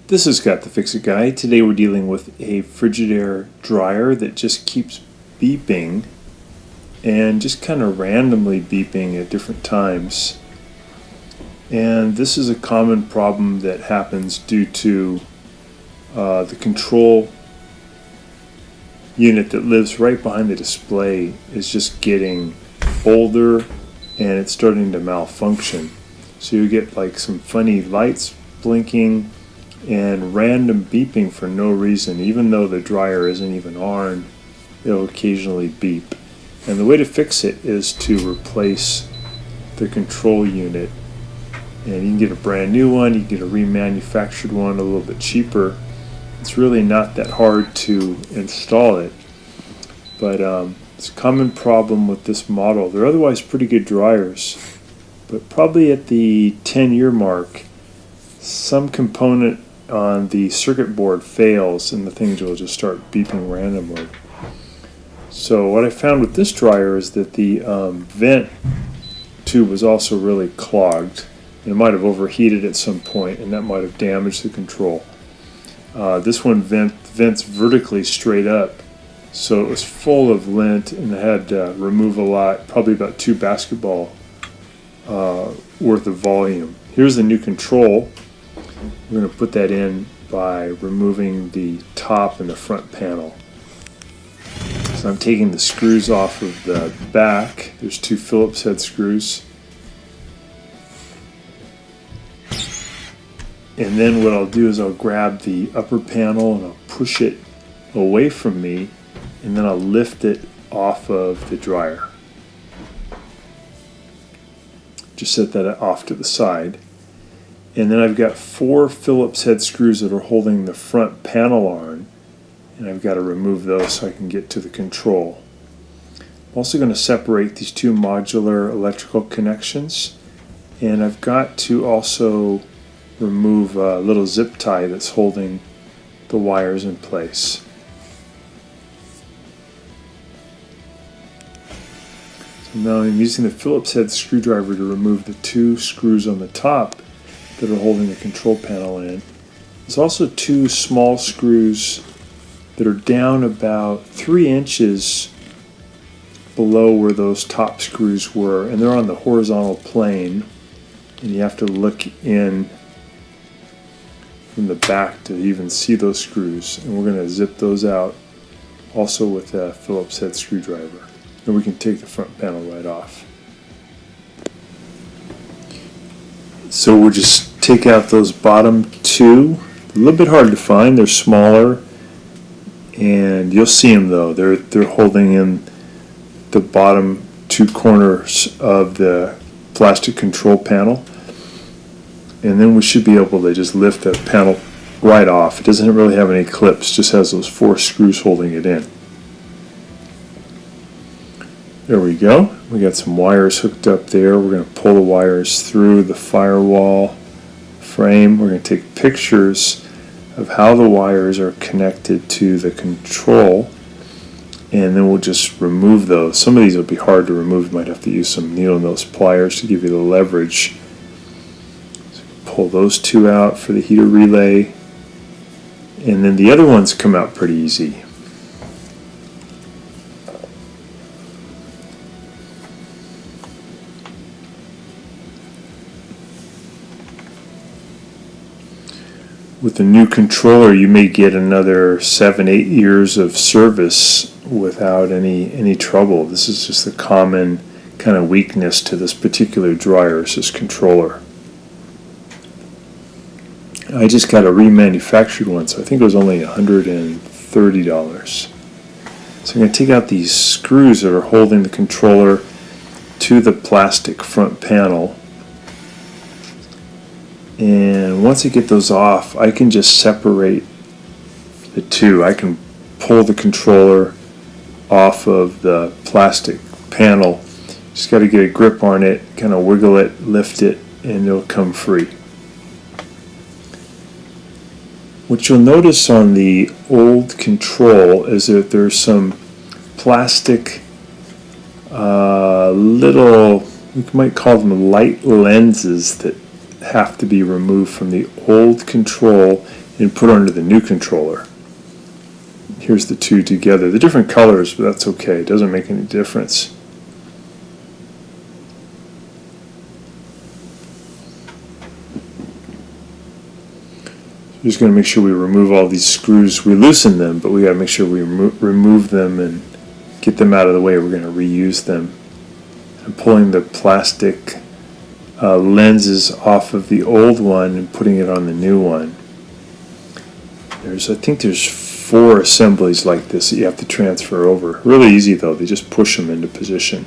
This is Scott the Fix-It Guy. Today we're dealing with a Frigidaire dryer that just keeps beeping and just kind of randomly beeping at different times. And this is a common problem that happens due to the control unit that lives right behind the display is just getting older and it's starting to malfunction. So you get like some funny lights blinking and random beeping for no reason. Even though the dryer isn't even on, it'll occasionally beep. And the way to fix it is to replace the control unit. And you can get a brand new one, you can get a remanufactured one a little bit cheaper. It's really not that hard to install it. But it's a common problem with this model. They're otherwise pretty good dryers. But probably at the 10-year mark, some component on the circuit board fails and the things will just start beeping randomly. So what I found with this dryer is that the vent tube was also really clogged. It might have overheated at some point and that might have damaged the control. This one vents vertically straight up, so it was full of lint and I had to remove a lot, probably about 2 basketball worth of volume. Here's the new control. We're going to put that in by removing the top and the front panel. So I'm taking the screws off of the back. There's 2 Phillips head screws. And then what I'll do is I'll grab the upper panel and I'll push it away from me and then I'll lift it off of the dryer. Just set that off to the side. And then I've got 4 Phillips head screws that are holding the front panel on, and I've got to remove those so I can get to the control. I'm also going to separate these 2 modular electrical connections, and I've got to also remove a little zip tie that's holding the wires in place. So now I'm using the Phillips head screwdriver to remove the 2 screws on the top that are holding the control panel in. There's also 2 small screws that are down about 3 inches below where those top screws were, and they're on the horizontal plane, and you have to look in from the back to even see those screws, and we're going to zip those out also with a Phillips head screwdriver, and we can take the front panel right off. So we'll just take out those bottom 2. A little bit hard to find. They're smaller, and you'll see them though. They're holding in the bottom 2 corners of the plastic control panel, and then we should be able to just lift the panel right off. It doesn't really have any clips. Just has those 4 screws holding it in. There we go. We got some wires hooked up there. We're going to pull the wires through the firewall frame. We're going to take pictures of how the wires are connected to the control, and then we'll just remove those. Some of these will be hard to remove. You might have to use some needle nose pliers to give you the leverage. So pull those 2 out for the heater relay, and then the other ones come out pretty easy. With the new controller, you may get another 7-8 years of service without any trouble. This is just a common kind of weakness to this particular dryer, is this controller. I just got a remanufactured one, so I think it was only $130. So I'm going to take out these screws that are holding the controller to the plastic front panel. And once I get those off, I can just separate the 2. I can pull the controller off of the plastic panel. Just got to get a grip on it, kind of wiggle it, lift it, and it'll come free. What you'll notice on the old control is that there's some plastic little, we might call them light lenses, that have to be removed from the old control and put onto the new controller. Here's the two together. They're different colors, but that's okay. It doesn't make any difference. Just going to make sure we remove all these screws. We loosen them, but we got to make sure we remove them and get them out of the way. We're going to reuse them. I'm pulling the plastic lenses off of the old one and putting it on the new one. I think there's 4 assemblies like this that you have to transfer over. Really easy though, they just push them into position.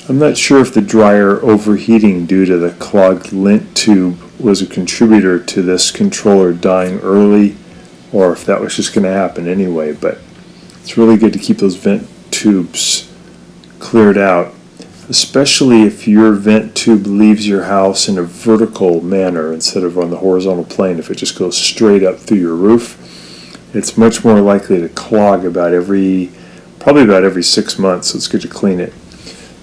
I'm not sure if the dryer overheating due to the clogged lint tube was a contributor to this controller dying early, or if that was just going to happen anyway, but it's really good to keep those vent tubes cleared out, especially if your vent tube leaves your house in a vertical manner instead of on the horizontal plane. If it just goes straight up through your roof, it's much more likely to clog probably about every 6 months, so it's good to clean it.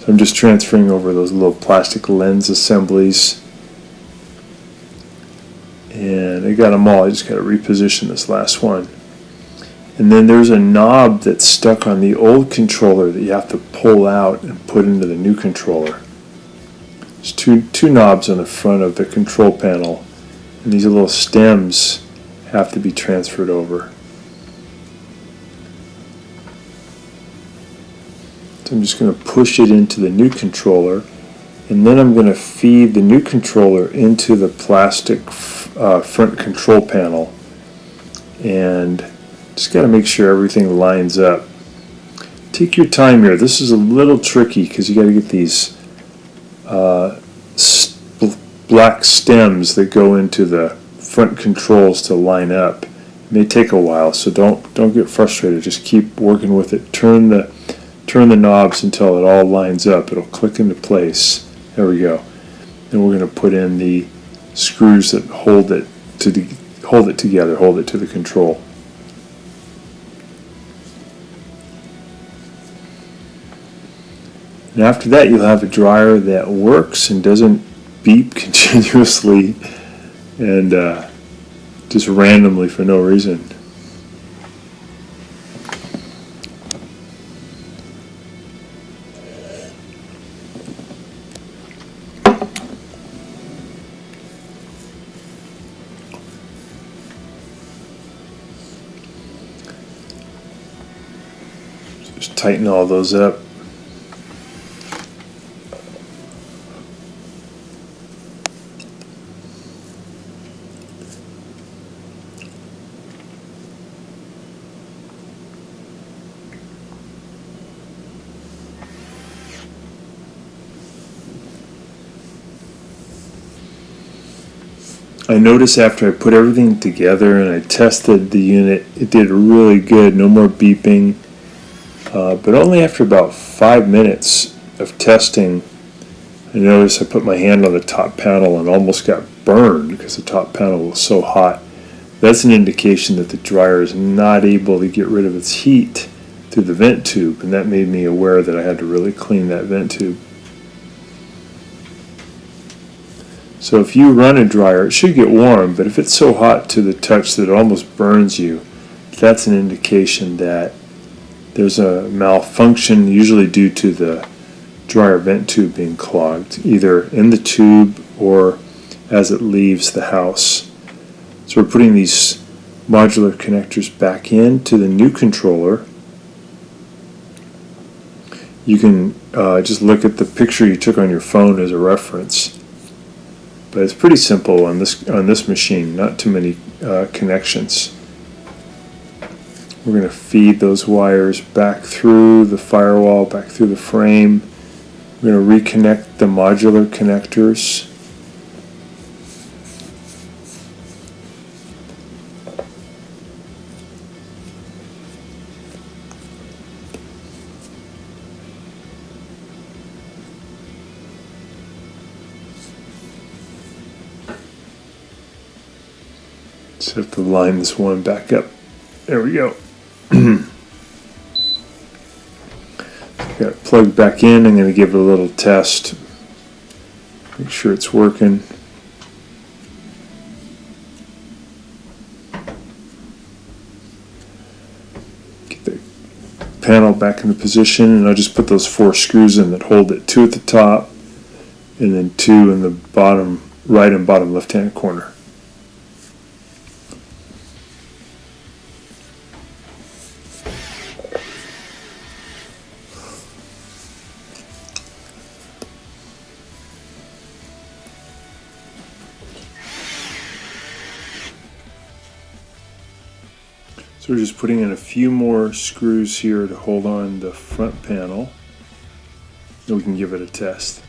So I'm just transferring over those little plastic lens assemblies, and I got them all. I just got to reposition this last one. And then there's a knob that's stuck on the old controller that you have to pull out and put into the new controller. There's two knobs on the front of the control panel, and these little stems have to be transferred over. So I'm just going to push it into the new controller, and then I'm going to feed the new controller into the plastic front control panel, and just got to make sure everything lines up. Take your time here. This is a little tricky because you got to get these black stems that go into the front controls to line up. It may take a while, so don't get frustrated. Just keep working with it. Turn the knobs until it all lines up. It'll click into place. There we go. Then we're going to put in the screws that hold it together, hold it to the control. And after that, you'll have a dryer that works and doesn't beep continuously and just randomly for no reason. Just tighten all those up. I noticed after I put everything together and I tested the unit, it did really good, no more beeping, but only after about 5 minutes of testing, I noticed I put my hand on the top panel and almost got burned because the top panel was so hot. That's an indication that the dryer is not able to get rid of its heat through the vent tube, and that made me aware that I had to really clean that vent tube. So if you run a dryer, it should get warm, but if it's so hot to the touch that it almost burns you, that's an indication that there's a malfunction, usually due to the dryer vent tube being clogged, either in the tube or as it leaves the house. So we're putting these modular connectors back into the new controller. You can just look at the picture you took on your phone as a reference. But it's pretty simple on this machine, not too many connections. We're going to feed those wires back through the firewall, back through the frame. We're going to reconnect the modular connectors. Just have to line this one back up. There we go. Got it plugged back in. I'm going to give it a little test. Make sure it's working. Get the panel back into position, and I'll just put those 4 screws in that hold it, 2 at the top and then 2 in the bottom right and bottom left hand corner. So we're just putting in a few more screws here to hold on the front panel, and we can give it a test.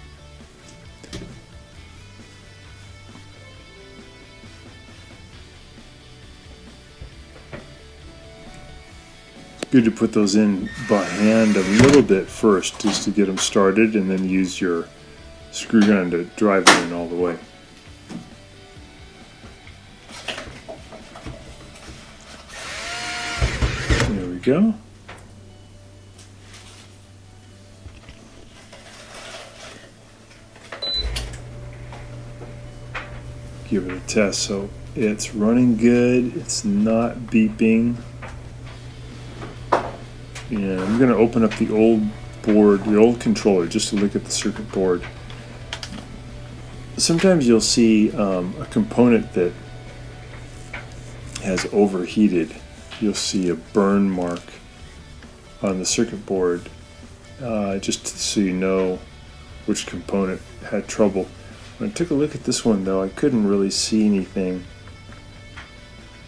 It's good to put those in by hand a little bit first, just to get them started, and then use your screw gun to drive it in all the way. There we go. Give it a test. So it's running good. It's not beeping. And I'm going to open up the old board, the old controller, just to look at the circuit board. Sometimes you'll see a component that has overheated. You'll see a burn mark on the circuit board, just so you know which component had trouble. When I took a look at this one, though, I couldn't really see anything.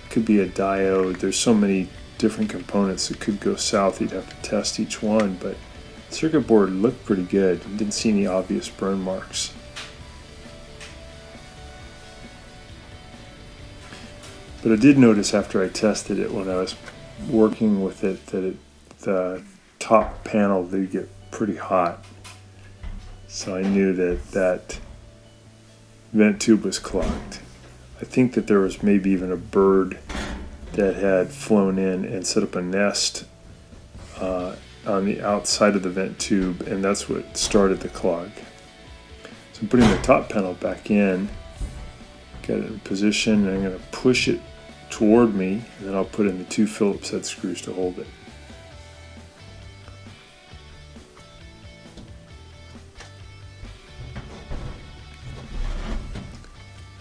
It could be a diode. There's so many different components that could go south. You'd have to test each one, but the circuit board looked pretty good. Didn't see any obvious burn marks. But I did notice after I tested it, when I was working with it, that the top panel did get pretty hot. So I knew that that vent tube was clogged. I think that there was maybe even a bird that had flown in and set up a nest on the outside of the vent tube, and that's what started the clog. So I'm putting the top panel back in, get it in position, and I'm going to push it toward me, and then I'll put in the 2 Phillips head screws to hold it.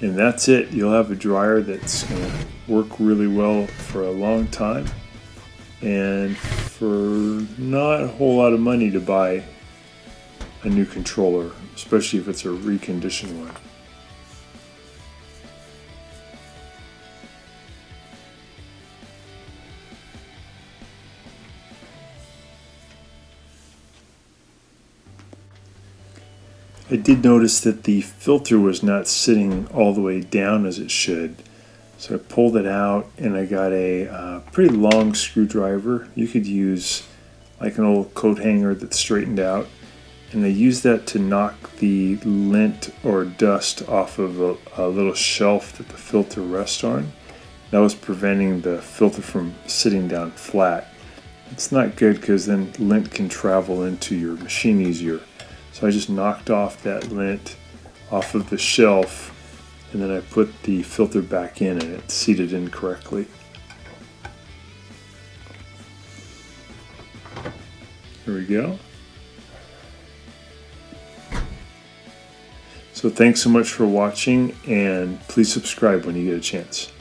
And that's it. You'll have a dryer that's going to work really well for a long time, and for not a whole lot of money to buy a new controller, especially if it's a reconditioned one. I did notice that the filter was not sitting all the way down as it should. So I pulled it out, and I got a pretty long screwdriver. You could use like an old coat hanger that's straightened out. And I used that to knock the lint or dust off of a little shelf that the filter rests on. That was preventing the filter from sitting down flat. It's not good because then lint can travel into your machine easier. So I just knocked off that lint off of the shelf, and then I put the filter back in, and it seated in correctly. There we go. So thanks so much for watching, and please subscribe when you get a chance.